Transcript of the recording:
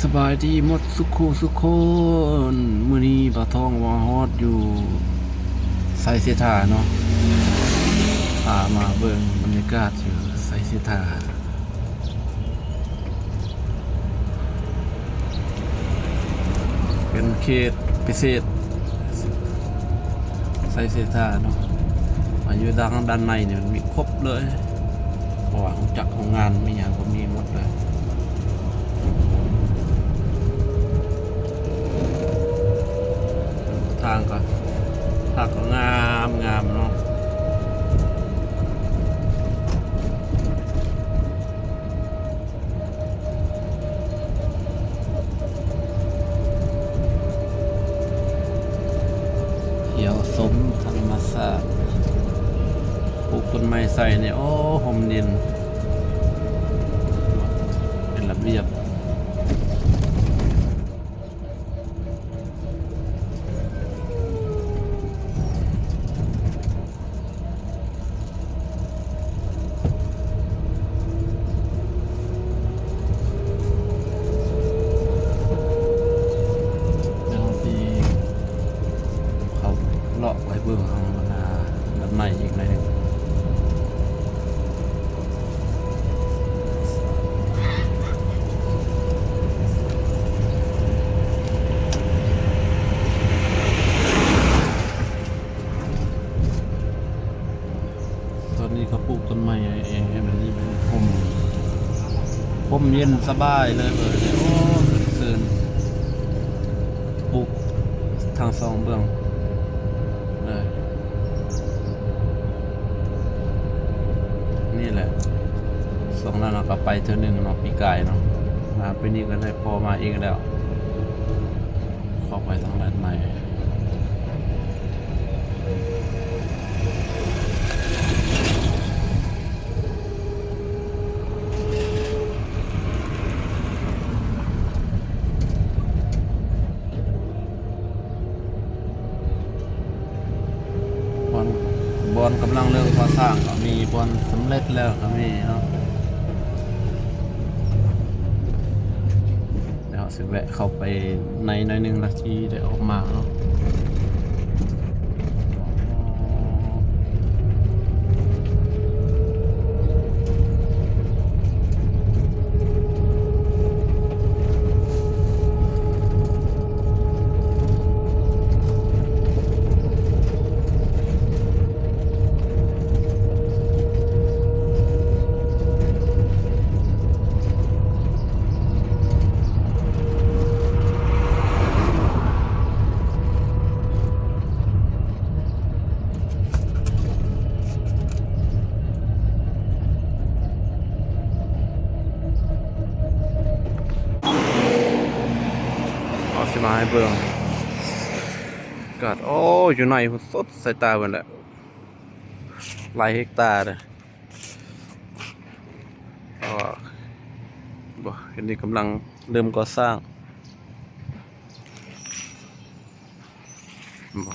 สบายดีหมดสุขคนมื้อนี้บ่าวทองว่าฮอดอยู่ไสเสถาเนาะพามาเบิ่งบรรยากาศอยู่ไสเสถาเป็นเขตพิเศษไสเสถาเนาะมาอยู่ด้านในเนี่ยมันมีครบเลยเพราะว่าของจักรของงานมีหยังก็มีหมดเลยทางก็งามเนาะเขียวสมธรรมชาติปลูกต้นไม้ใส่เนี่ยโอ้ห่มเย็นเป็นระเบียบเลาะไว้เบื้องข้างหน้าด้านในอีกหน่อยหนึ่งตอนนี้เขาปลูกต้นไม้ให้มันนี่เป็นร่มเย็นสบายเลยเบอร์เนี่ยโอ้ตื่นปลูกทางสองเบื้องเลยนี่แหละสองนั้นเราก็ไปเท่านึงเนาะปีกายเนาะมาปีนี้ก็ได้พอมาเองแล้วเข้าไปทางด้านในบอลกำลังเริ่มก่อสร้างก็มีบอลสำเร็จแล้วก็มีเนาะเดี๋ยวสิแวะเข้าไปในหน่อยนึงละที่ได้ออกมาเนาะสิมาให้เบิ่งกาดโอ้อยู่ในสดสายตาเหมือนแหละหลายเฮกตาร์เลยบ่เห็นนี่กำลังเริ่มก่อสร้างบ่